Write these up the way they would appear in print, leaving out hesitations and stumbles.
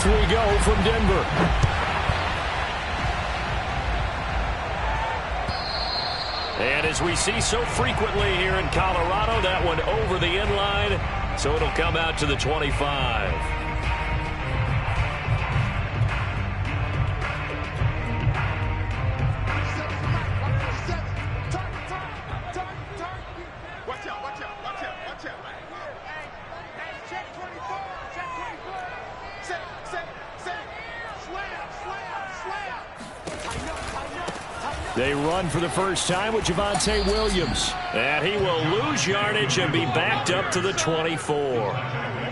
Off we go from Denver. And as we see so frequently here in Colorado, that one over the end line, so it'll come out to the 25. They run for the first time with Javonte Williams. And he will lose yardage and be backed up to the 24.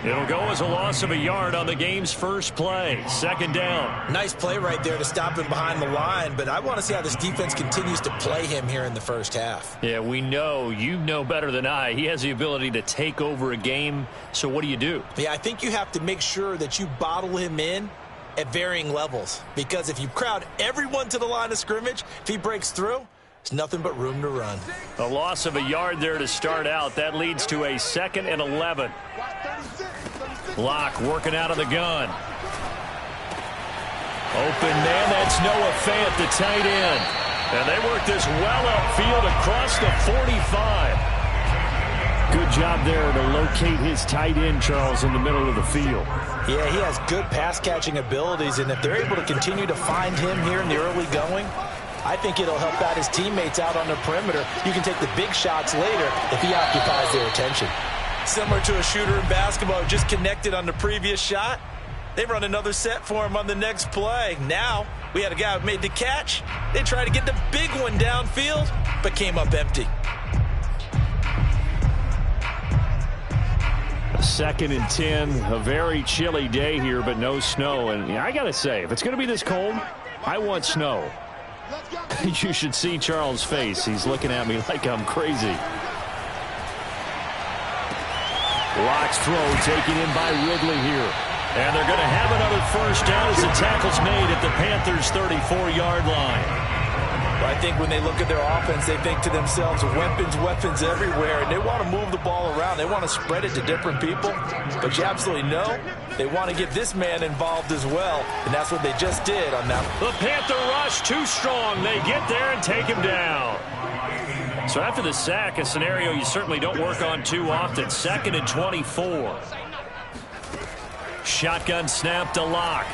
It'll go as a loss of a yard on the game's first play. Second down. Nice play right there to stop him behind the line, but I want to see how this defense continues to play him here in the first half. Yeah, we know. You know better than I. He has the ability to take over a game. So what do? Yeah, I think you have to make sure that you bottle him in at varying levels, because if you crowd everyone to the line of scrimmage, if he breaks through, there's nothing but room to run. A loss of a yard there to start out. That leads to a 2nd and 11. Locke working out of the gun. Open man, that's Noah Fant, the tight end. And they work this well upfield across the 45. Good job there to locate his tight end, Charles, in the middle of the field. Yeah, he has good pass-catching abilities, and if they're able to continue to find him here in the early going, I think it'll help out his teammates out on the perimeter. You can take the big shots later if he occupies their attention. Similar to a shooter in basketball who just connected on the previous shot, they run another set for him on the next play. Now, we had a guy who made the catch. They tried to get the big one downfield, but came up empty. 2nd and 10, a very chilly day here, but no snow. And I got to say, if it's going to be this cold, I want snow. You should see Charles' face. He's looking at me like I'm crazy. Locke's throw taken in by Ridley here. And they're going to have another first down as the tackle's made at the Panthers' 34-yard line. I think when they look at their offense, they think to themselves, weapons everywhere, and they want to move the ball around. They want to spread it to different people. But you absolutely know they want to get this man involved as well, and that's what they just did on that. The Panther rush too strong. They get there and take him down. So after the sack, a scenario you certainly don't work on too often. 2nd and 24. Shotgun snap to Locke.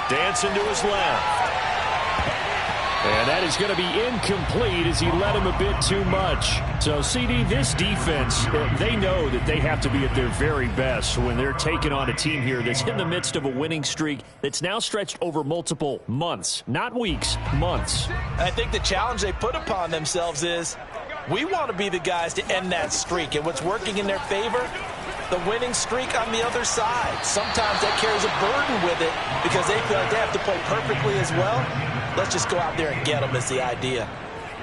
Dancing to his left. And that is going to be incomplete as he led him a bit too much. So, CD, this defense, they know that they have to be at their very best when they're taking on a team here that's in the midst of a winning streak that's now stretched over multiple months. Not weeks, months. I think the challenge they put upon themselves is we want to be the guys to end that streak. And what's working in their favor? The winning streak on the other side. Sometimes that carries a burden with it because they feel like they have to play perfectly as well. Let's just go out there and get them is the idea.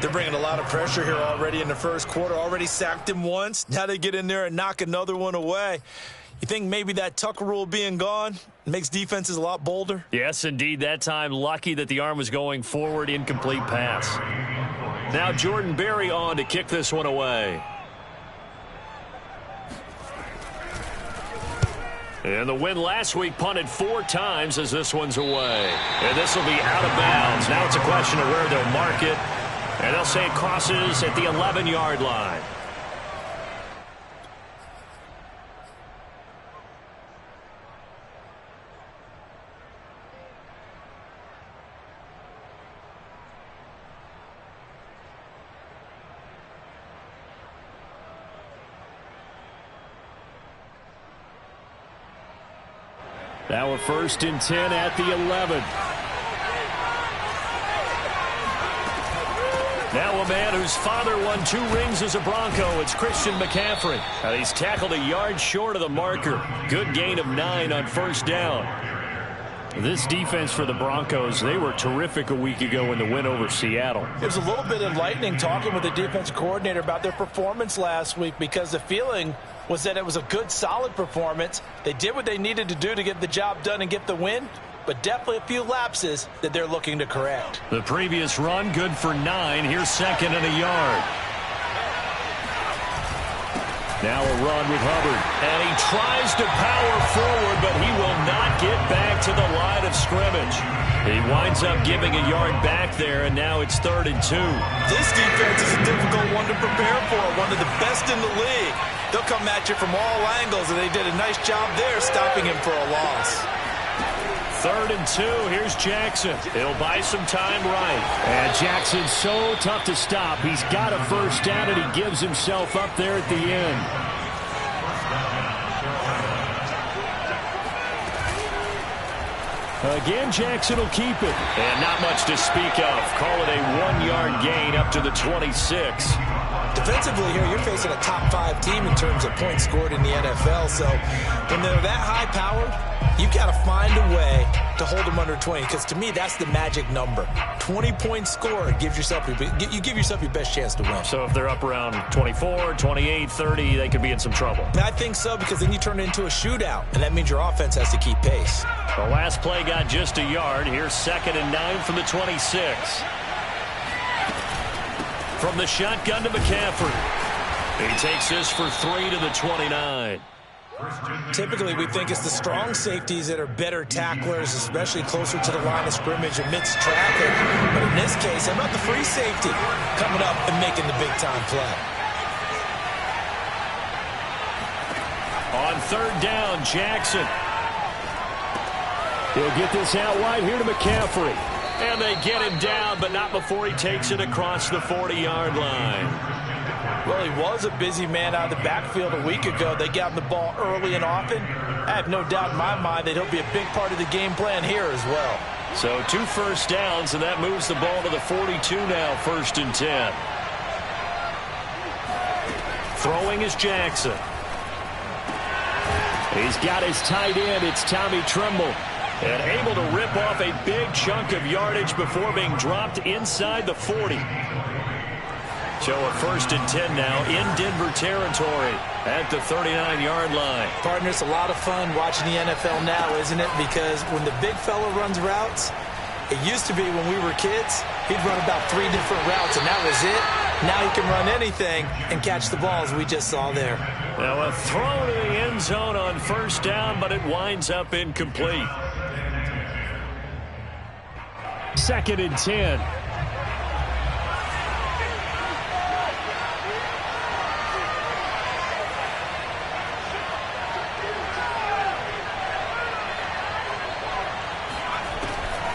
They're bringing a lot of pressure here already in the first quarter. Already sacked him once. Now they get in there and knock another one away. You think maybe that Tucker rule being gone makes defenses a lot bolder? Yes, indeed. That time, lucky that the arm was going forward. Incomplete pass. Now Jordan Berry on to kick this one away. And the win last week punted 4 times as this one's away. And this will be out of bounds. Now it's a question of where they'll mark it. And they'll say it crosses at the 11-yard line. Now a 1st and 10 at the 11. Now a man whose father won 2 rings as a Bronco. It's Christian McCaffrey. And he's tackled a yard short of the marker. Good gain of 9 on 1st down. This defense for the Broncos, they were terrific a week ago in the win over Seattle. It was a little bit enlightening talking with the defense coordinator about their performance last week because the feeling was that it was a good, solid performance. They did what they needed to do to get the job done and get the win, but definitely a few lapses that they're looking to correct. The previous run, good for 9. Here's 2nd and a yard. Now a run with Hubbard. And he tries to power forward, but he will not get back to the line of scrimmage. He winds up giving a yard back there, and now it's 3rd and 2. This defense is a difficult one to prepare for, one of the best in the league. They'll come at you from all angles, and they did a nice job there stopping him for a loss. 3rd and 2. Here's Jackson. He'll buy some time right. And Jackson's so tough to stop. He's got a first down, and he gives himself up there at the end. Again, Jackson will keep it. And not much to speak of. Call it a 1-yard gain up to the 26. Defensively here, you're facing a top 5 team in terms of points scored in the NFL. So when they're that high-powered, you've got to find a way to hold them under 20, because to me, that's the magic number. 20 points scored gives yourself you give yourself your best chance to win. So if they're up around 24, 28, 30, they could be in some trouble. I think so, because then you turn it into a shootout, and that means your offense has to keep pace. The last play got just a yard. Here's 2nd and 9 from the 26. From the shotgun to McCaffrey. He takes this for 3 to the 29. Typically, we think it's the strong safeties that are better tacklers, especially closer to the line of scrimmage amidst traffic. But in this case, how about the free safety coming up and making the big-time play? On 3rd down, Jackson. He'll get this out wide here to McCaffrey. And they get him down, but not before he takes it across the 40-yard line. Well, he was a busy man out of the backfield a week ago. They got him the ball early and often. I have no doubt in my mind that he'll be a big part of the game plan here as well. So 2 first downs, and that moves the ball to the 42 now, 1st and 10. Throwing is Jackson. He's got his tight end. It's Tommy Tremble. And able to rip off a big chunk of yardage before being dropped inside the 40. So a 1st and 10 now in Denver territory at the 39-yard line. Partner, it's a lot of fun watching the NFL now, isn't it? Because when the big fella runs routes, it used to be when we were kids, he'd run about 3 different routes, and that was it. Now he can run anything and catch the balls we just saw there. Now a throw to the end zone on 1st down, but it winds up incomplete. 2nd and 10.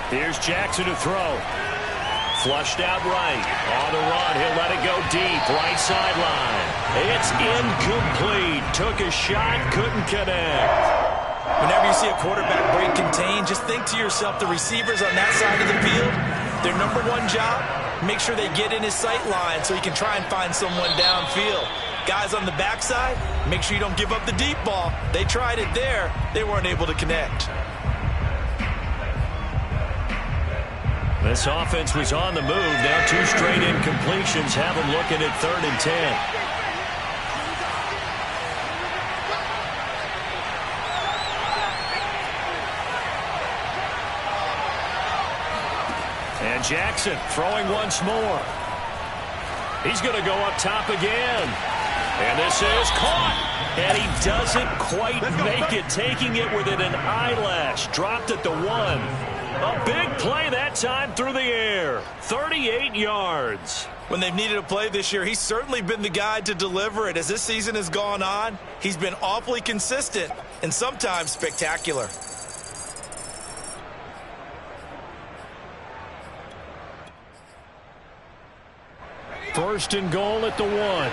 Here's Jackson to throw. Flushed out right. On the run, he'll let it go deep. Right sideline. It's incomplete. Took a shot, couldn't connect. Whenever you see a quarterback break contain, just think to yourself, the receivers on that side of the field, their number one job, make sure they get in his sight line so he can try and find someone downfield. Guys on the backside, make sure you don't give up the deep ball. They tried it there. They weren't able to connect. This offense was on the move. Now 2 straight incompletions have them looking at 3rd and 10. And Jackson throwing once more. He's going to go up top again. And this is caught. And he doesn't quite make it, taking it within an eyelash. Dropped at the 1. A big play that time through the air. 38 yards. When they've needed a play this year, he's certainly been the guy to deliver it. As this season has gone on, he's been awfully consistent and sometimes spectacular. First and goal at the 1.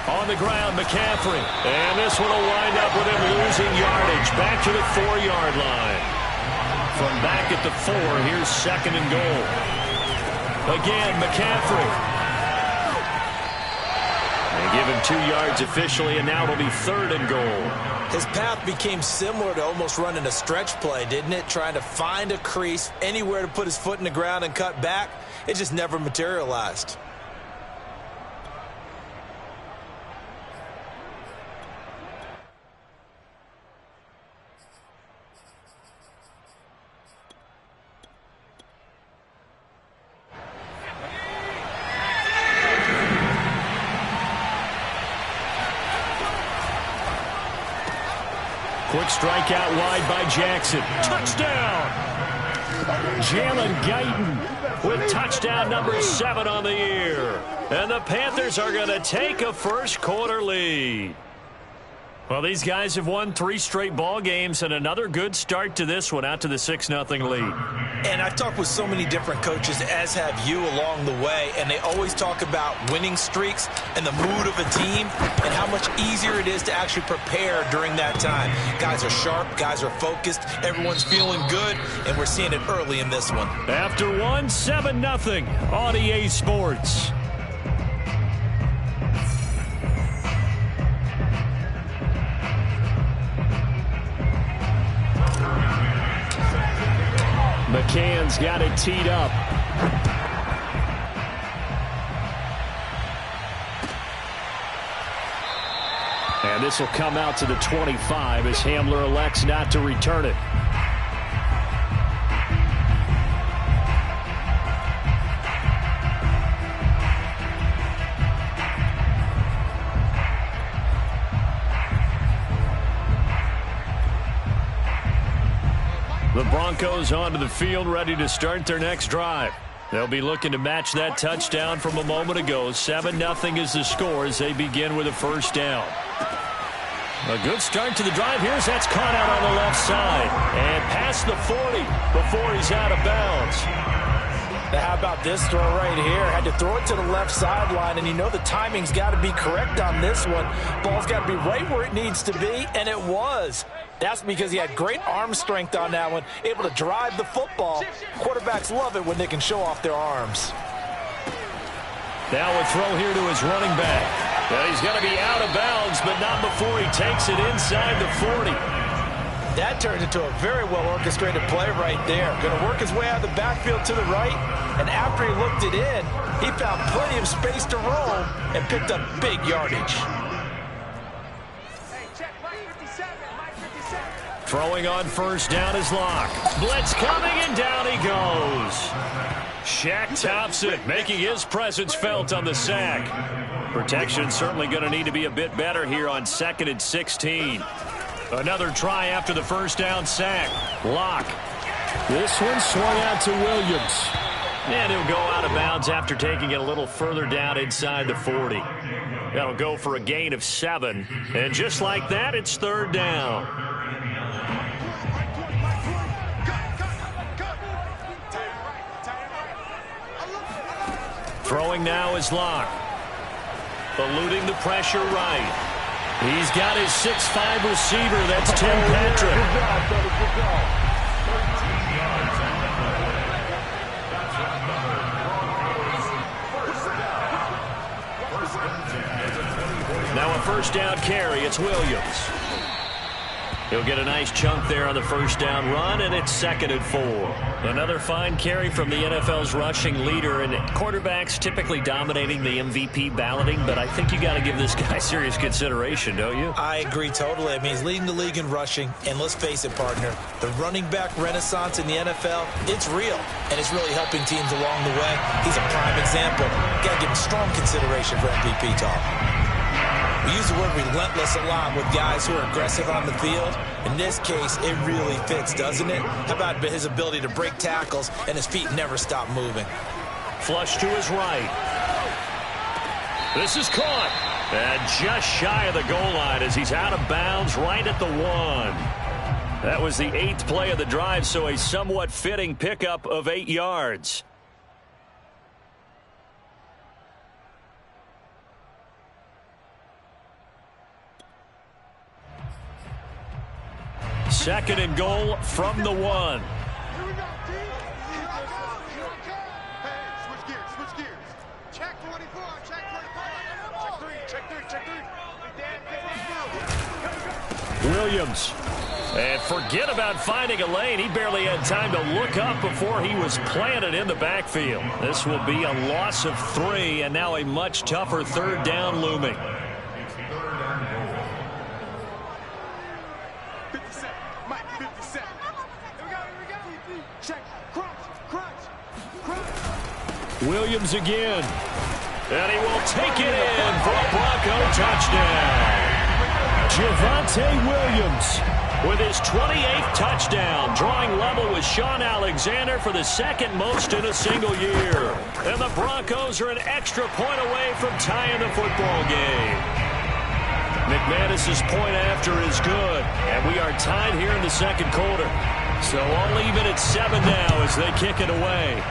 On the ground, McCaffrey. And this one will wind up with him losing yardage. Back to the 4-yard line. From back at the 4, here's 2nd and goal. Again, McCaffrey. They give him 2 yards officially, and now it'll be 3rd and goal. His path became similar to almost running a stretch play, didn't it? Trying to find a crease, anywhere to put his foot in the ground and cut back. It just never materialized. strike out wide by Jackson. Touchdown! Jalen Guyton with touchdown number 7 on the year. And the Panthers are going to take a first quarter lead. Well, these guys have won 3 straight ball games, and another good start to this one, out to the 6-0 lead. And I've talked with so many different coaches, as have you along the way, and they always talk about winning streaks and the mood of a team and how much easier it is to actually prepare during that time. Guys are sharp, guys are focused, everyone's feeling good, and we're seeing it early in this one. After 7-0 on EA Sports. McCann's got it teed up. And this will come out to the 25 as Hamler elects not to return it. The Broncos onto the field, ready to start their next drive. They'll be looking to match that touchdown from a moment ago. 7-0 is the score as they begin with a first down. A good start to the drive. Here's that's caught out on the left side. And past the 40 before he's out of bounds. Now, how about this throw right here? Had to throw it to the left sideline, and you know the timing's got to be correct on this one. Ball's got to be right where it needs to be, and it was. That's because he had great arm strength on that one, able to drive the football. Quarterbacks love it when they can show off their arms. Now a throw here to his running back. Well, he's going to be out of bounds, but not before he takes it inside the 40. That turned into a very well-orchestrated play right there. Going to work his way out of the backfield to the right, and after he looked it in, he found plenty of space to roam and picked up big yardage. Throwing on first down is Locke. Blitz coming, and down he goes. Shaq tops it, making his presence felt on the sack. Protection certainly going to need to be a bit better here on 2nd and 16. Another try after the first down sack. Locke. This one swung out to Williams. And he'll go out of bounds after taking it a little further down inside the 40. That'll go for a gain of 7. And just like that, it's 3rd down. Throwing now is Locke. Eluding the pressure right. He's got his 6'5" receiver. That's Tim Patrick. Now a first down carry. It's Williams. He'll get a nice chunk there on the first down run, and it's 2nd and 4. Another fine carry from the NFL's rushing leader, and quarterbacks typically dominating the MVP balloting, but I think you got to give this guy serious consideration, don't you? I agree totally. I mean, he's leading the league in rushing, and let's face it, partner, the running back renaissance in the NFL, it's real, and it's really helping teams along the way. He's a prime example. Got to give him strong consideration for MVP talk. We use the word relentless a lot with guys who are aggressive on the field. In this case, it really fits, doesn't it? How about his ability to break tackles and his feet never stop moving? Flush to his right. This is caught. And just shy of the goal line as he's out of bounds right at the 1. That was the 8th play of the drive, so a somewhat fitting pickup of 8 yards. Second and goal from the 1. Here we go, team. Switch gears. Check 24, check 24. Check 3. Williams. And forget about finding a lane. He barely had time to look up before he was planted in the backfield. This will be a loss of 3, and now a much tougher 3rd down looming. Williams again. And he will take it in for a Bronco touchdown. Javonte Williams with his 28th touchdown, drawing level with Sean Alexander for the second most in a single year. And the Broncos are an extra point away from tying the football game. McManus's point after is good, and we are tied here in the second quarter. So all even at 7 now as they kick it away.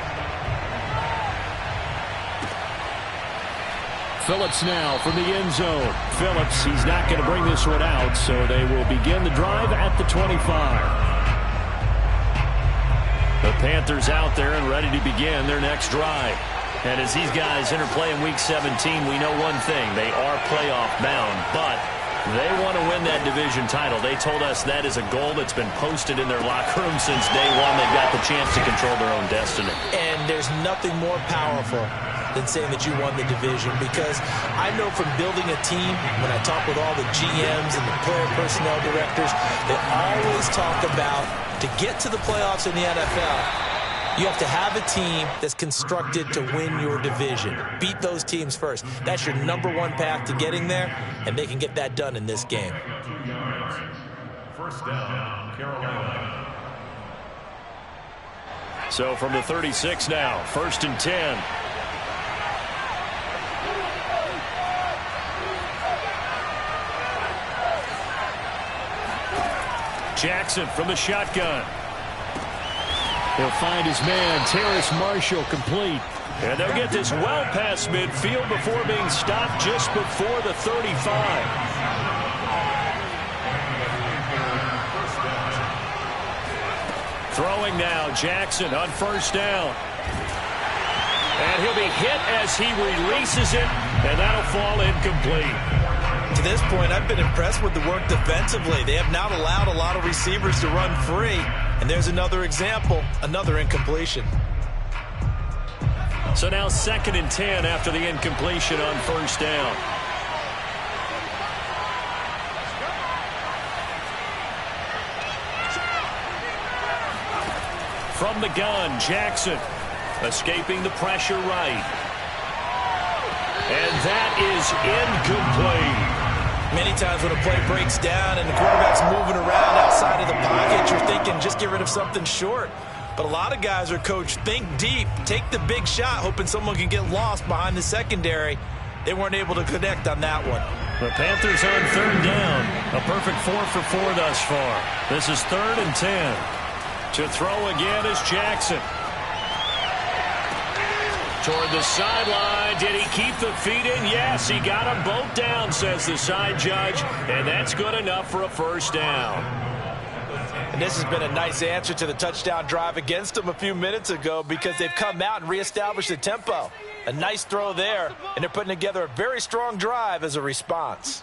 Phillips now from the end zone. Phillips, he's not going to bring this one out, so they will begin the drive at the 25. The Panthers out there and ready to begin their next drive. And as these guys interplay in Week 17, we know one thing. They are playoff bound, but they want to win that division title. They told us that is a goal that's been posted in their locker room since day one. They've got the chance to control their own destiny. And there's nothing more powerful than saying that you won the division, because I know from building a team, when I talk with all the GMs and the player personnel directors, they always talk about, to get to the playoffs in the NFL, you have to have a team that's constructed to win your division. Beat those teams first. That's your #1 path to getting there, and they can get that done in this game. First down, Carolina. So from the 36 now, 1st and 10. Jackson from the shotgun. He'll find his man, Terrace Marshall, complete. And they'll get this well past midfield before being stopped just before the 35. Throwing now, Jackson on 1st down. And he'll be hit as he releases it, and that'll fall incomplete. To this point, I've been impressed with the work defensively. They have not allowed a lot of receivers to run free. And there's another example, another incompletion. So now 2nd and 10 after the incompletion on 1st down. From the gun, Jackson escaping the pressure right. And that is incomplete. Many times when a play breaks down and the quarterback's moving around outside of the pocket, you're thinking just get rid of something short. But a lot of guys are coached, think deep, take the big shot, hoping someone can get lost behind the secondary. They weren't able to connect on that one. The Panthers on 3rd down. A perfect 4 for 4 thus far. This is 3rd and 10. To throw again is Jackson. Toward the sideline. Did he keep the feet in? Yes, he got them both down, says the side judge. And that's good enough for a 1st down. And this has been a nice answer to the touchdown drive against them a few minutes ago, because they've come out and reestablished the tempo. A nice throw there, and they're putting together a very strong drive as a response.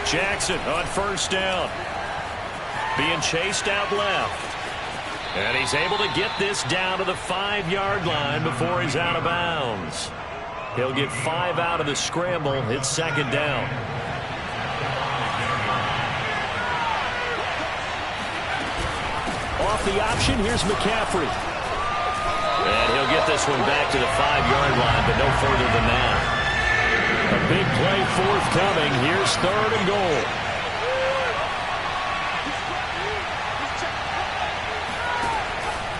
Jackson on 1st down. Being chased out left. And he's able to get this down to the 5-yard line before he's out of bounds. He'll get 5 out of the scramble. It's 2nd down. Off the option, here's McCaffrey. And he'll get this one back to the 5-yard line, but no further than that. A big play forthcoming. Here's 3rd and goal.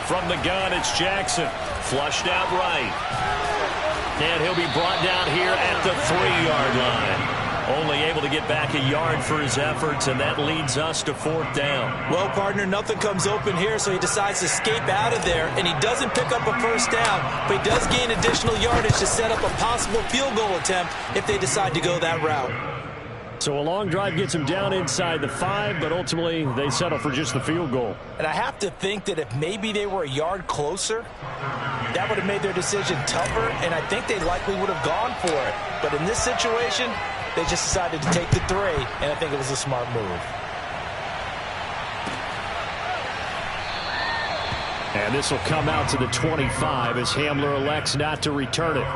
From the gun, it's Jackson. Flushed out right. And he'll be brought down here at the 3-yard line. Only able to get back a yard for his efforts, and that leads us to 4th down. Well, partner, nothing comes open here, so he decides to escape out of there, and he doesn't pick up a 1st down, but he does gain additional yardage to set up a possible field goal attempt if they decide to go that route. So a long drive gets him down inside the 5, but ultimately they settle for just the field goal. And I have to think that if maybe they were a yard closer, that would have made their decision tougher, and I think they likely would have gone for it. But in this situation, they just decided to take the 3, and I think it was a smart move. And this will come out to the 25 as Hamler elects not to return it.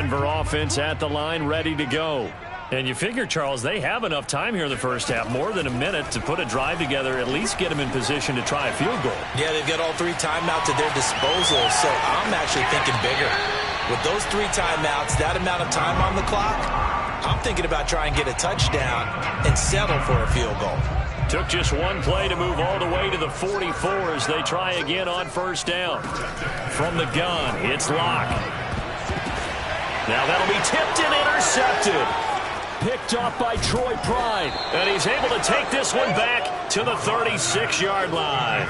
Denver offense at the line, ready to go. And you figure, Charles, they have enough time here in the first half, more than a minute, to put a drive together, at least get them in position to try a field goal. Yeah, they've got all 3 timeouts at their disposal, so I'm actually thinking bigger. With those 3 timeouts, that amount of time on the clock, I'm thinking about trying to get a touchdown and settle for a field goal. Took just one play to move all the way to the 44 as they try again on first down. From the gun, it's Locke. Now that'll be tipped and intercepted. Picked off by Troy Pride. And he's able to take this one back to the 36-yard line.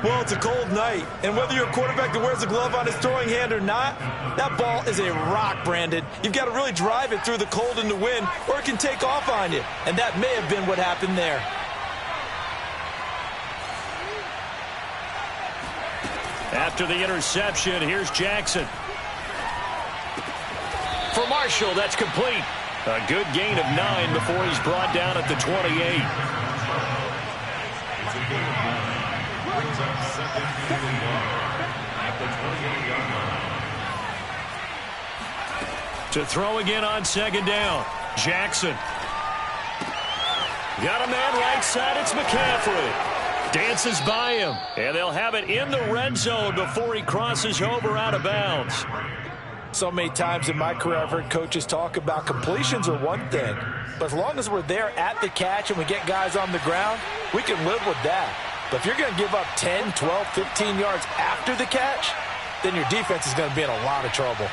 Well, it's a cold night, and whether you're a quarterback that wears a glove on his throwing hand or not, that ball is a rock, Brandon. You've got to really drive it through the cold and the wind, or it can take off on you. And that may have been what happened there. After the interception, here's Jackson. For Marshall, that's complete. A good gain of 9 before he's brought down at the 28. To throw again on second down. Jackson. Got a man right side. It's McCaffrey. Dances by him. And they'll have it in the red zone before he crosses over out of bounds. So many times in my career I've heard coaches talk about completions are one thing. But as long as we're there at the catch and we get guys on the ground, we can live with that. But if you're going to give up 10, 12, 15 yards after the catch, then your defense is going to be in a lot of trouble.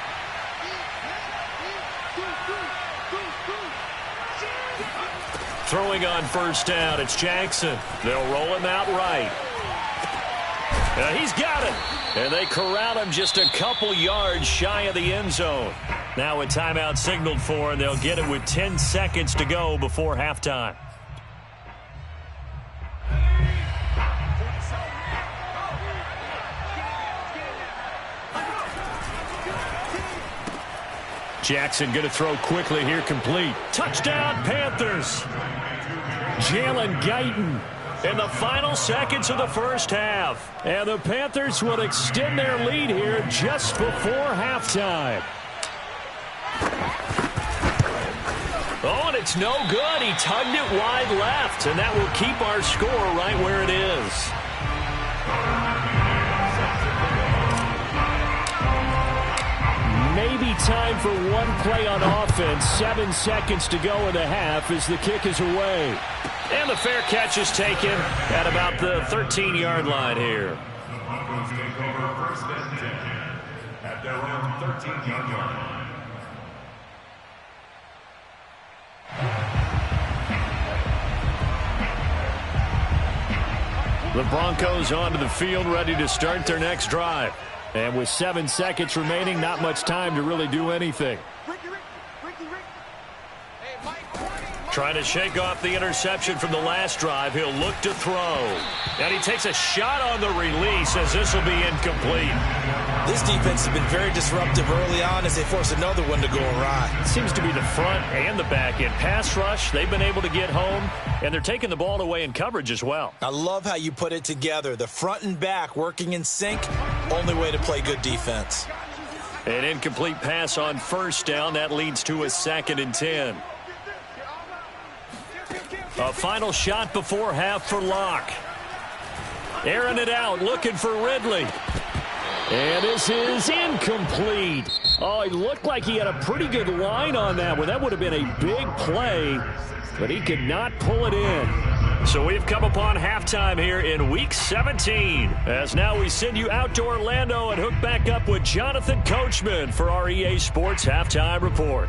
Throwing on first down, it's Jackson. They'll roll him out right. He's got it. And they corral him just a couple yards shy of the end zone. Now a timeout signaled for, and they'll get it with 10 seconds to go before halftime. Jackson going to throw quickly here, complete. Touchdown, Panthers. Jalen Guyton in the final seconds of the first half. And the Panthers will extend their lead here just before halftime. Oh, and it's no good. He tugged it wide left, and that will keep our score right where it is. Maybe time for one play on offense. 7 seconds to go in the half as the kick is away. And the fair catch is taken at about the 13-yard line here. Broncos take over first and 10 at their own 13-yard line. The Broncos onto the field, ready to start their next drive. And with 7 seconds remaining, not much time to really do anything. Trying to shake off the interception from the last drive. He'll look to throw. And he takes a shot on the release as this will be incomplete. This defense has been very disruptive early on as they force another one to go awry. It seems to be the front and the back end. Pass rush, they've been able to get home, and they're taking the ball away in coverage as well. I love how you put it together. The front and back working in sync, only way to play good defense. An incomplete pass on first down. That leads to a 2nd and 10. A final shot before half for Locke. Airing it out, looking for Ridley. And this is incomplete. Oh, it looked like he had a pretty good line on that one. That would have been a big play, but he could not pull it in. So we've come upon halftime here in Week 17. As now we send you out to Orlando and hook back up with Jonathan Coachman for our EA Sports Halftime Report.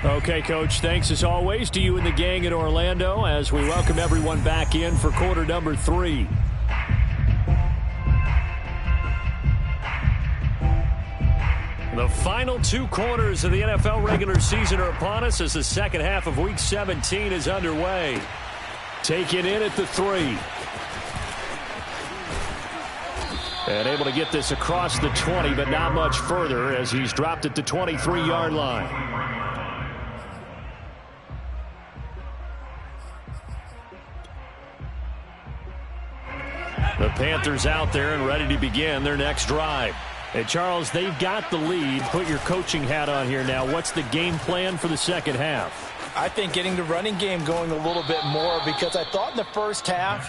Okay, Coach, thanks as always to you and the gang in Orlando as we welcome everyone back in for quarter number 3. The final 2 quarters of the NFL regular season are upon us as the second half of Week 17 is underway. Taken in at the 3. And able to get this across the 20, but not much further as he's dropped at the 23-yard line. Panthers out there and ready to begin their next drive. Hey, Charles, they've got the lead. Put your coaching hat on here now. What's the game plan for the second half? I think getting the running game going a little bit more, because I thought in the first half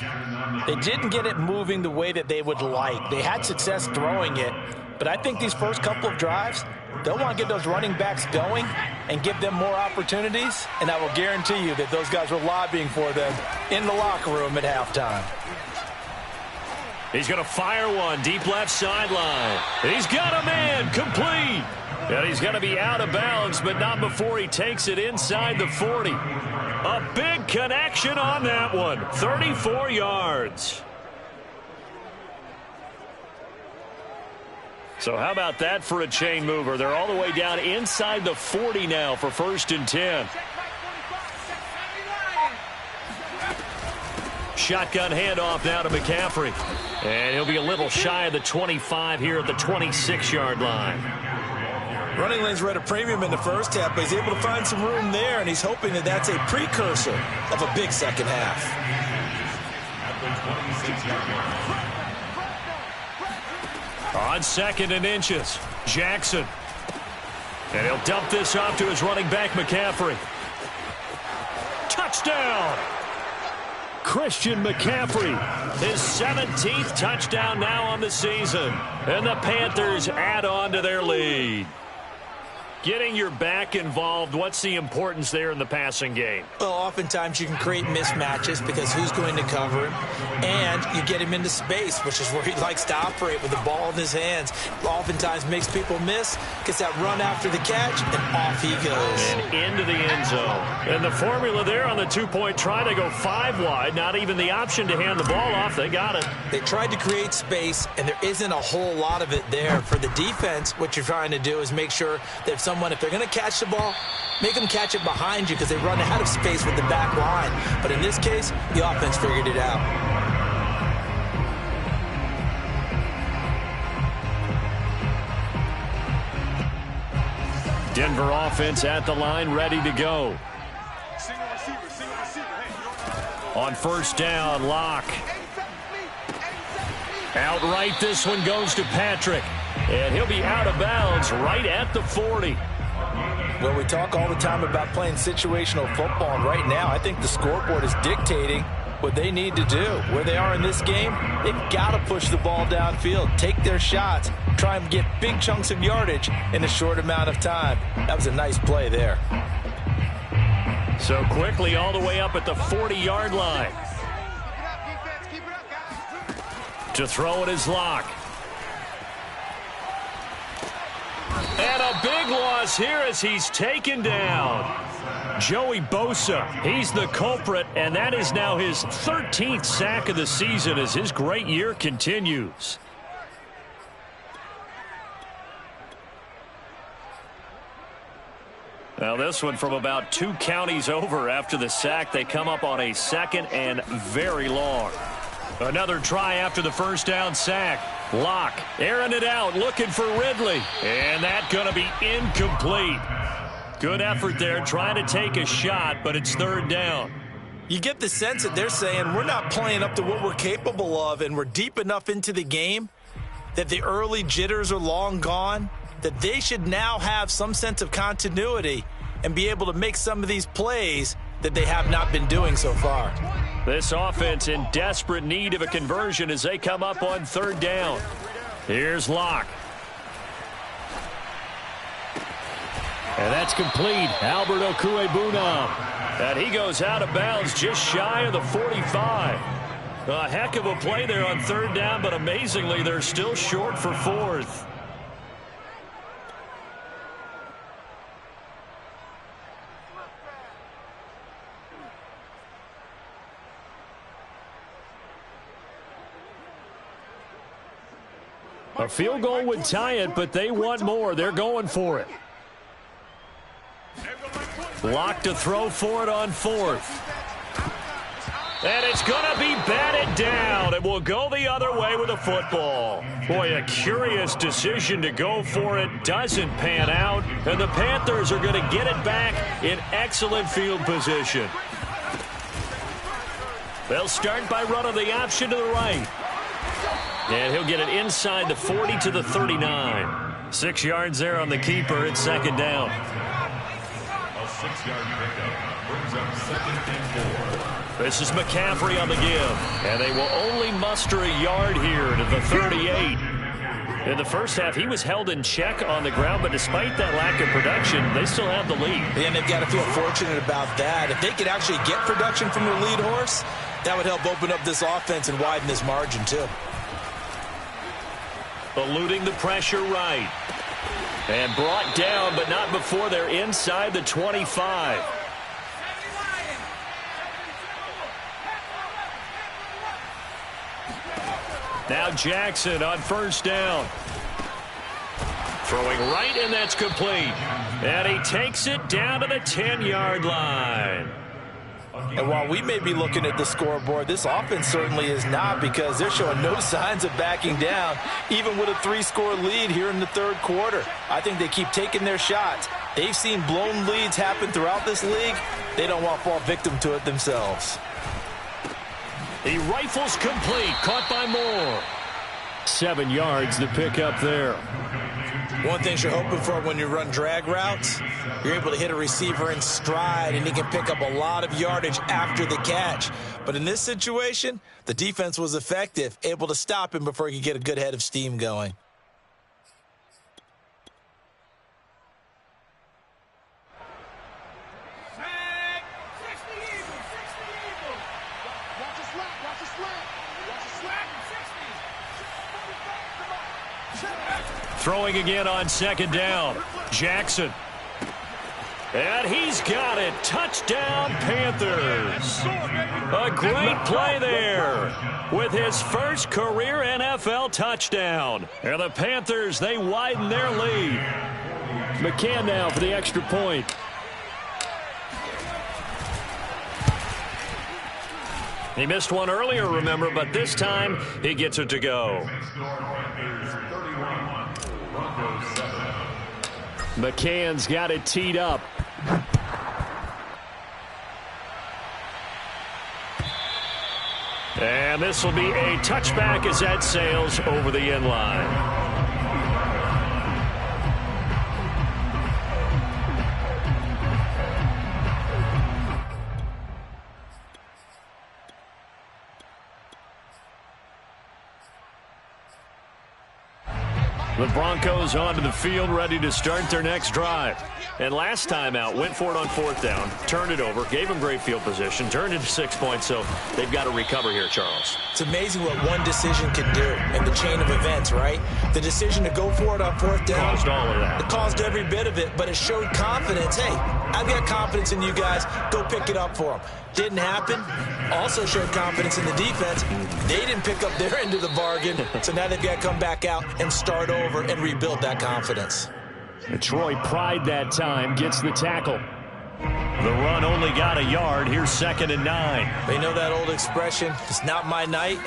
they didn't get it moving the way that they would like. They had success throwing it, but I think these first couple of drives, they'll want to get those running backs going and give them more opportunities, and I will guarantee you that those guys were lobbying for them in the locker room at halftime. He's going to fire one deep left sideline. He's got a man complete. And he's going to be out of bounds, but not before he takes it inside the 40. A big connection on that one. 34 yards. So how about that for a chain mover? They're all the way down inside the 40 now for 1st and 10. Shotgun handoff now to McCaffrey. And he'll be a little shy of the 25 here at the 26-yard line. Running lanes were at a premium in the first half, but he's able to find some room there, and he's hoping that that's a precursor of a big second half. On 2nd and inches, Jackson. And he'll dump this off to his running back, McCaffrey. Touchdown! Christian McCaffrey, his 17th touchdown now on the season. And the Panthers add on to their lead. Getting your back involved, what's the importance there in the passing game? Well, oftentimes you can create mismatches because who's going to cover him, and you get him into space, which is where he likes to operate with the ball in his hands. Oftentimes makes people miss, gets that run after the catch, and off he goes. And into the end zone. And the formula there on the two-point try to go 5 wide, not even the option to hand the ball off. They got it. They tried to create space, and there isn't a whole lot of it there. For the defense, what you're trying to do is make sure that if they're going to catch the ball, make them catch it behind you because they run out of space with the back line. But in this case, the offense figured it out. Denver offense at the line, ready to go. On 1st down, Locke. Outright, this one goes to Patrick. And he'll be out of bounds right at the 40. Well, we talk all the time about playing situational football, and right now I think the scoreboard is dictating what they need to do. Where they are in this game, they've got to push the ball downfield, take their shots, try and get big chunks of yardage in a short amount of time. That was a nice play there. So quickly all the way up at the 40-yard line. To throw it is Locke. And a big loss here as he's taken down. Joey Bosa, he's the culprit, and that is now his 13th sack of the season as his great year continues. Now this one from about 2 counties over after the sack. They come up on a 2nd and very long. Another try after the 1st down sack. Locke airing it out, looking for Ridley. And that's going to be incomplete. Good effort there, trying to take a shot, but it's 3rd down. You get the sense that they're saying we're not playing up to what we're capable of, and we're deep enough into the game that the early jitters are long gone, that they should now have some sense of continuity and be able to make some of these plays that they have not been doing so far. This offense in desperate need of a conversion as they come up on 3rd down. Here's Locke. And that's complete. Albert Okwuegbunam. And he goes out of bounds just shy of the 45. A heck of a play there on 3rd down, but amazingly, they're still short for 4th. A field goal would tie it, but they want more. They're going for it. Locke to throw for it on 4th. And it's going to be batted down. It will go the other way with a football. Boy, a curious decision to go for it. Doesn't pan out. And the Panthers are going to get it back in excellent field position. They'll start by running the option to the right. And he'll get it inside the 40 to the 39. 6 yards there on the keeper. It's second down. A 6-yard pickup brings up 2nd and 4. This is McCaffrey on the give. And they will only muster a yard here to the 38. In the first half, he was held in check on the ground, but despite that lack of production, they still have the lead. And they've got to feel fortunate about that. If they could actually get production from their lead horse, that would help open up this offense and widen this margin, too. Eluding the pressure right. And brought down, but not before they're inside the 25. Now Jackson on first down. Throwing right, and that's complete. And he takes it down to the 10-yard line. And while we may be looking at the scoreboard, this offense certainly is not, because they're showing no signs of backing down, even with a 3-score lead here in the third quarter. I think they keep taking their shots. They've seen blown leads happen throughout this league. They don't want to fall victim to it themselves. He rifles complete, caught by Moore. 7 yards to pick up there. One thing you're hoping for when you run drag routes, you're able to hit a receiver in stride, and he can pick up a lot of yardage after the catch. But in this situation, the defense was effective, able to stop him before he could get a good head of steam going. Throwing again on second down. Jackson. And he's got it. Touchdown, Panthers. A great play there with his first career NFL touchdown. And the Panthers, they widen their lead. McCann now for the extra point. He missed one earlier, remember, but this time he gets it to go. McCann's got it teed up. And this will be a touchback as that sails over the end line. The Broncos onto the field, ready to start their next drive. And last time out, went for it on fourth down, turned it over, gave them great field position, turned into 6 points, so they've got to recover here, Charles. It's amazing what one decision can do in the chain of events, right? The decision to go for it on fourth down caused all of that. It caused every bit of it, but it showed confidence. Hey, I've got confidence in you guys. Go pick it up for them. Didn't happen. Also showed confidence in the defense. They didn't pick up their end of the bargain, so now they've got to come back out and start over and rebuild that confidence. Troy Pride that time gets the tackle. The run only got a yard. Here's 2nd and 9. They know that old expression, it's not my night.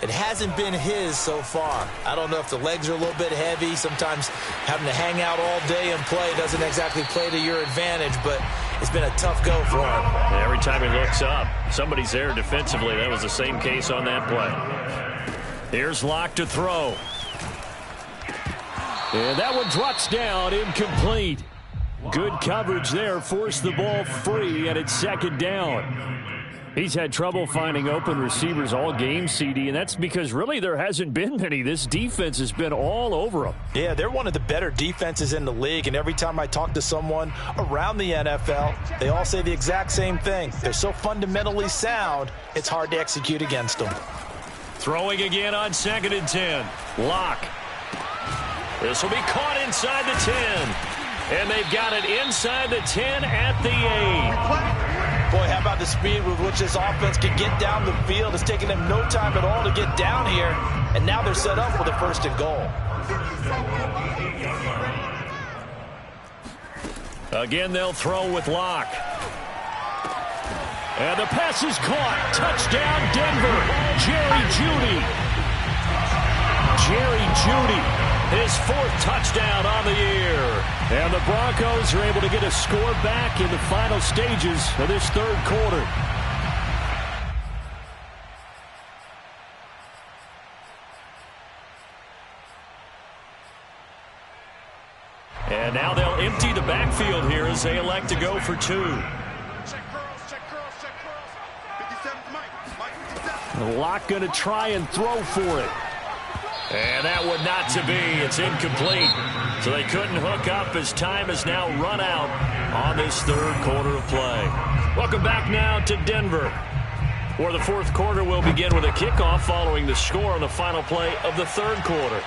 It hasn't been his so far. I don't know if the legs are a little bit heavy. Sometimes having to hang out all day and play doesn't exactly play to your advantage, but it's been a tough go for him. Every time he looks up, somebody's there defensively. That was the same case on that play. Here's Locke to throw. And that one drops down, incomplete. Good coverage there, forced the ball free, and it's 2nd down. He's had trouble finding open receivers all game, CD, and that's because really there hasn't been many. This defense has been all over them. Yeah, they're one of the better defenses in the league, and every time I talk to someone around the NFL, they all say the exact same thing. They're so fundamentally sound, it's hard to execute against them. Throwing again on 2nd and 10. Locke. This will be caught inside the 10. And they've got it inside the 10 at the 8. Boy, how about the speed with which this offense can get down the field? It's taken them no time at all to get down here. And now they're set up for the 1st and goal. Again, they'll throw with Locke. And the pass is caught. Touchdown, Denver. Jerry Jeudy. Jerry Jeudy. His 4th touchdown on the year. And the Broncos are able to get a score back in the final stages of this third quarter. And now they'll empty the backfield here as they elect to go for 2. Check curls, check curls, check curls. 57's Mike. Mike 57. Locke going to try and throw for it. And that would not to be. It's incomplete. So they couldn't hook up as time has now run out on this third quarter of play. Welcome back now to Denver, where the fourth quarter will begin with a kickoff following the score on the final play of the third quarter.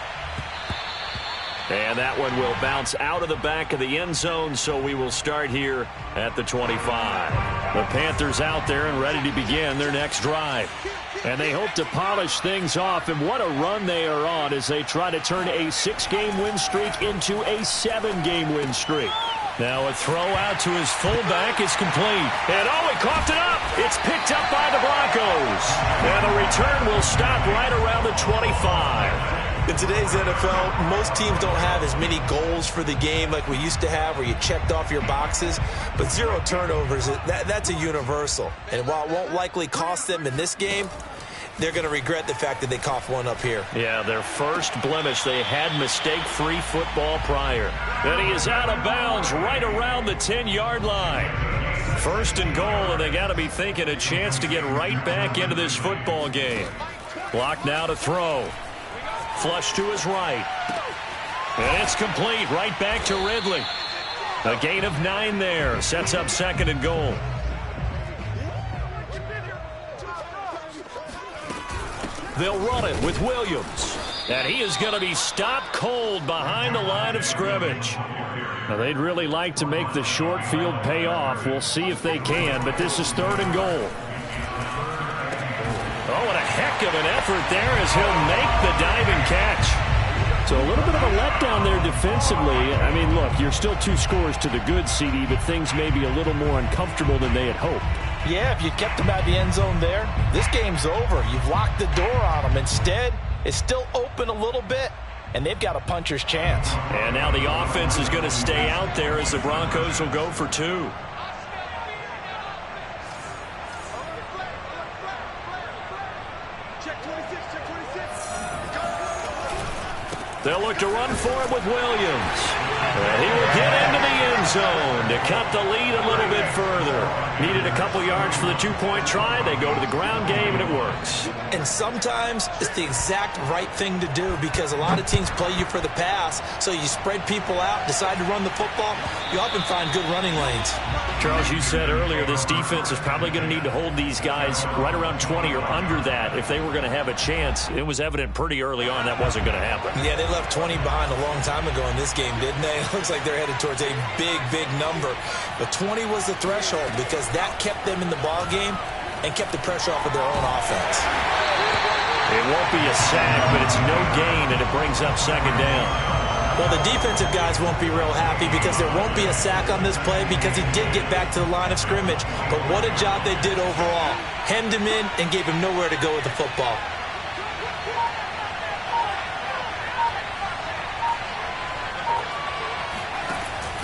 And that one will bounce out of the back of the end zone, so we will start here at the 25. The Panthers out there and ready to begin their next drive. And they hope to polish things off, and what a run they are on as they try to turn a 6-game win streak into a 7-game win streak. Now a throw out to his fullback is complete. And he coughed it up. It's picked up by the Broncos. And the return will stop right around the 25. In today's NFL, most teams don't have as many goals for the game like we used to have where you checked off your boxes. But 0 turnovers, that's a universal. And while it won't likely cost them in this game, they're going to regret the fact that they coughed one up here. Yeah, their first blemish. They had mistake-free football prior. And he is out of bounds right around the 10-yard line. First and goal, and they got to be thinking a chance to get right back into this football game. Block now to throw. Flush to his right. And it's complete. Right back to Ridley. A gain of 9 there. Sets up second and goal. They'll run it with Williams. And he is going to be stopped cold behind the line of scrimmage. Now, they'd really like to make the short field pay off. We'll see if they can, but this is third and goal. Oh, what a heck of an effort there as he'll make the diving catch. So a little bit of a letdown there defensively. I mean, look, you're still 2 scores to the good, CD, but things may be a little more uncomfortable than they had hoped. Yeah, if you kept them out of the end zone there, this game's over. You've locked the door on them. Instead, it's still open a little bit, and they've got a puncher's chance. And now the offense is going to stay out there as the Broncos will go for 2. They'll look to run for it with Williams. And he will get into the end zone to cut the lead a little bit further. Needed a couple yards for the 2-point try. They go to the ground game, and it works. And sometimes it's the exact right thing to do because a lot of teams play you for the pass. So you spread people out, decide to run the football. You often find good running lanes. Charles, you said earlier this defense is probably going to need to hold these guys right around 20 or under that if they were going to have a chance. It was evident pretty early on that wasn't going to happen. Yeah, they left 20 behind a long time ago in this game, didn't they? It looks like they're headed towards a big, big number. But 20 was the threshold because that kept them in the ball game and kept the pressure off of their own offense. It won't be a sack, but it's no gain, and it brings up second down. Well, the defensive guys won't be real happy because there won't be a sack on this play because he did get back to the line of scrimmage. But what a job they did overall. Hemmed him in and gave him nowhere to go with the football.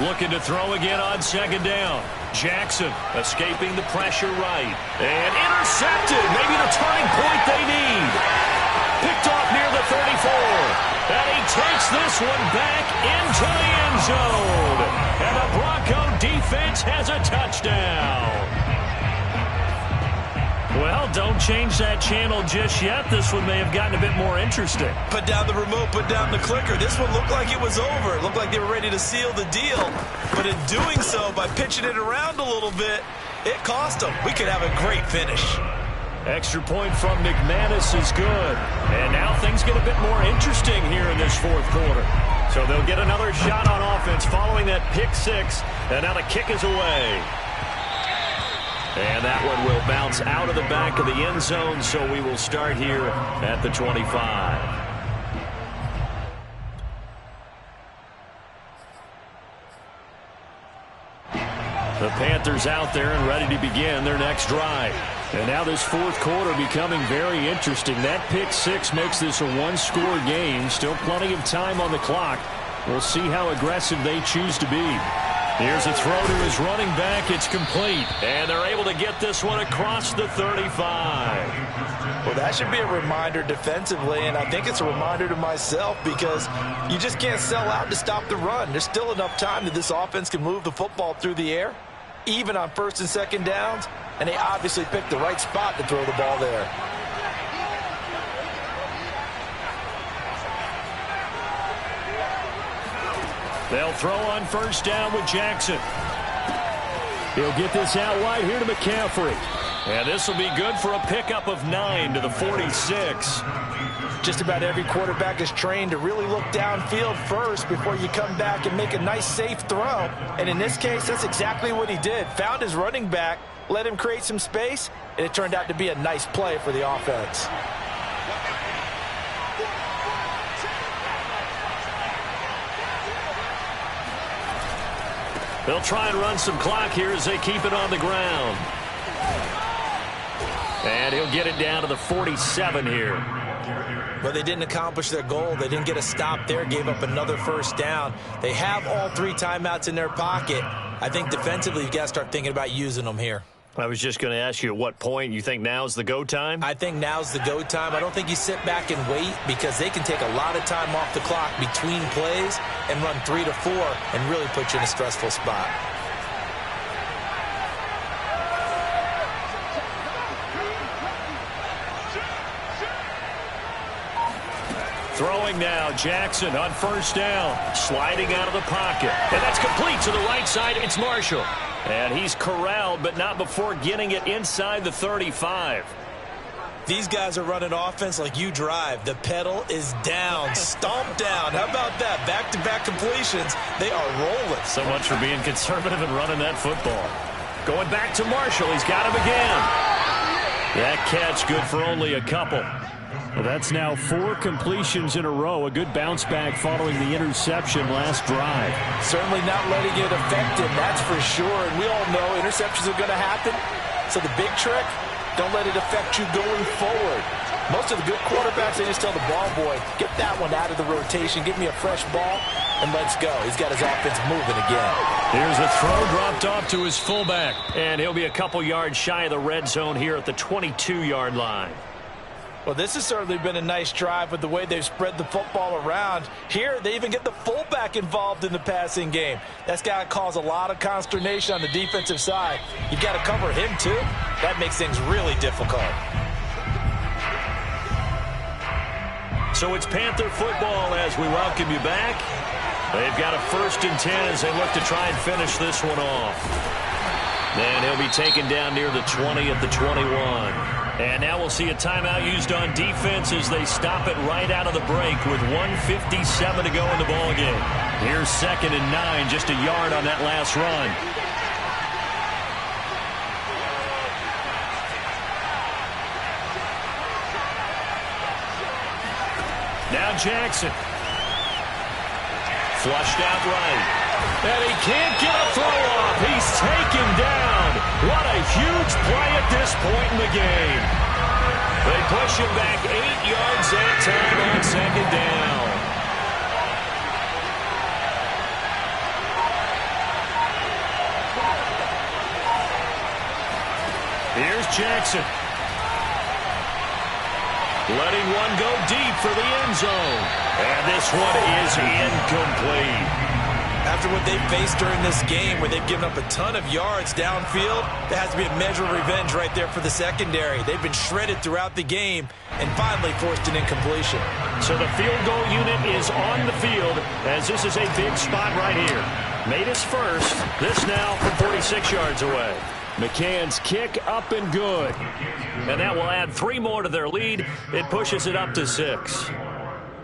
Looking to throw again on second down. Jackson escaping the pressure right. And intercepted. Maybe the turning point they need. Picked off near the 34. And he takes this one back into the end zone. And the Bronco defense has a touchdown. Well, don't change that channel just yet. This one may have gotten a bit more interesting. Put down the remote, put down the clicker. This one looked like it was over. It looked like they were ready to seal the deal. But in doing so, by pitching it around a little bit, it cost them. We could have a great finish. Extra point from McManus is good. And now things get a bit more interesting here in this fourth quarter. So they'll get another shot on offense following that pick 6. And now the kick is away. And that one will bounce out of the back of the end zone, so we will start here at the 25. The Panthers out there and ready to begin their next drive. And now this fourth quarter becoming very interesting. That pick 6 makes this a 1-score game. Still plenty of time on the clock. We'll see how aggressive they choose to be. Here's a throw to his running back. It's complete. And they're able to get this one across the 35. Well, that should be a reminder defensively, and I think it's a reminder to myself because you just can't sell out to stop the run. There's still enough time that this offense can move the football through the air, even on first and second downs, and they obviously picked the right spot to throw the ball there. They'll throw on first down with Jackson. He'll get this out wide here to McCaffrey. And this will be good for a pickup of 9 to the 46. Just about every quarterback is trained to really look downfield first before you come back and make a nice, safe throw. And in this case, that's exactly what he did. Found his running back, let him create some space, and it turned out to be a nice play for the offense. They'll try and run some clock here as they keep it on the ground. And he'll get it down to the 47 here. But they didn't accomplish their goal. They didn't get a stop there, gave up another first down. They have all 3 timeouts in their pocket. I think defensively, you've got to start thinking about using them here. I was just going to ask you at what point you think now's the go time? I think now's the go time. I don't think you sit back and wait because they can take a lot of time off the clock between plays and run 3 to 4 and really put you in a stressful spot. Throwing now, Jackson on first down, sliding out of the pocket. And that's complete to the right side. It's Marshall. And he's corralled, but not before getting it inside the 35. These guys are running offense like you drive. The pedal is down, stomped down. How about that? Back-to-back completions. They are rolling. So much for being conservative and running that football. Going back to Marshall. He's got him again. That catch good for only a couple. Well, that's now 4 completions in a row. A good bounce back following the interception last drive. Certainly not letting it affect him, that's for sure. And we all know interceptions are going to happen. So the big trick, don't let it affect you going forward. Most of the good quarterbacks, they just tell the ball boy, get that one out of the rotation, give me a fresh ball, and let's go. He's got his offense moving again. Here's a throw dropped off to his fullback. And he'll be a couple yards shy of the red zone here at the 22-yard line. Well, this has certainly been a nice drive with the way they've spread the football around. Here, they even get the fullback involved in the passing game. That's got to cause a lot of consternation on the defensive side. You've got to cover him, too. That makes things really difficult. So it's Panther football as we welcome you back. They've got a 1st and 10 as they look to try and finish this one off. And he'll be taken down near the 20 at the 21. And now we'll see a timeout used on defense as they stop it right out of the break with 1:57 to go in the ballgame. Here's 2nd and 9, just a yard on that last run. Now Jackson. Flushed out right. And he can't get a throw off. He's taken down. What a huge play at this point in the game. They push him back 8 yards that time on 2nd down. Here's Jackson. Letting one go deep for the end zone. And this one is incomplete. After what they've faced during this game where they've given up a ton of yards downfield, there has to be a measure of revenge right there for the secondary. They've been shredded throughout the game and finally forced an incompletion. So the field goal unit is on the field as this is a big spot right here. Made his first. This now from 46 yards away. McCann's kick up and good. And that will add 3 more to their lead. It pushes it up to 6.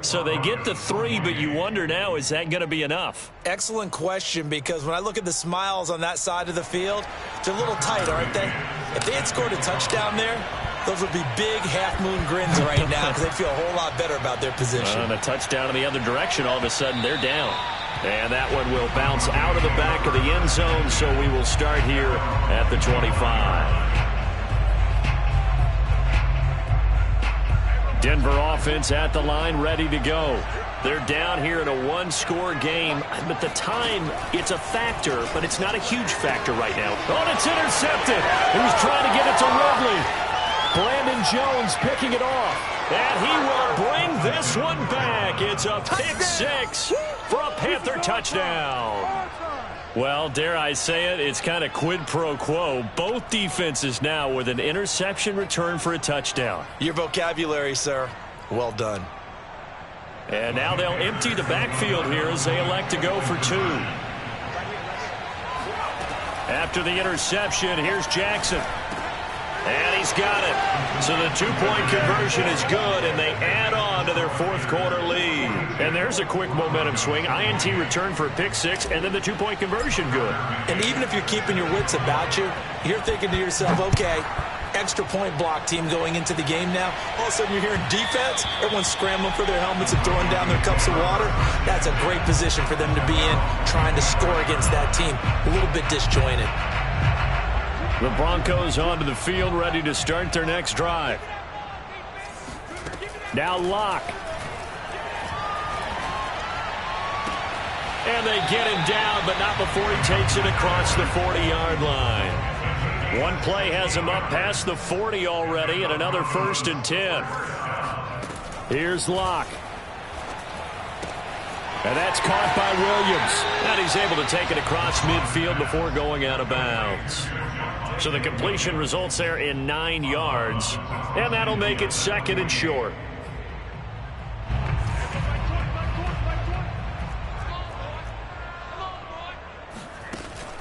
So they get to 3, but you wonder now, is that going to be enough? Excellent question, because when I look at the smiles on that side of the field, they're a little tight, aren't they? If they had scored a touchdown there, those would be big half-moon grins right now because they feel a whole lot better about their position. And a touchdown in the other direction, all of a sudden they're down. And that one will bounce out of the back of the end zone, so we will start here at the 25. Denver offense at the line, ready to go. They're down here in a one-score game. At the time, it's a factor, but it's not a huge factor right now. Oh, and it's intercepted. He was trying to get it to Ridley. Brandon Jones picking it off. And he will bring this one back. It's a pick six for a Panther touchdown. Well, dare I say it, it's kind of quid pro quo. Both defenses now with an interception return for a touchdown. Your vocabulary, sir. Well done. And now they'll empty the backfield here as they elect to go for two. After the interception, here's Jackson. And he's got it. So the two-point conversion is good, and they add on to their fourth-quarter lead. And there's a quick momentum swing. INT return for a pick six, and then the two-point conversion good. And even if you're keeping your wits about you, you're thinking to yourself, okay, extra point block team going into the game now. All of a sudden you're hearing defense. Everyone's scrambling for their helmets and throwing down their cups of water. That's a great position for them to be in, trying to score against that team. A little bit disjointed. The Broncos onto the field, ready to start their next drive. Now Locke. And they get him down, but not before he takes it across the 40-yard line. One play has him up past the 40 already, and another 1st and 10. Here's Locke. And that's caught by Williams. And he's able to take it across midfield before going out of bounds. So the completion results there in 9 yards. And that'll make it 2nd and short.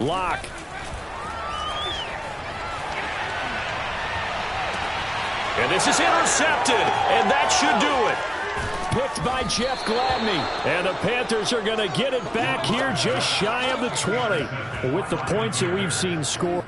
Locke. And this is intercepted. And that should do it. Picked by Jeff Gladney. And the Panthers are going to get it back here just shy of the 20 with the points that we've seen scored.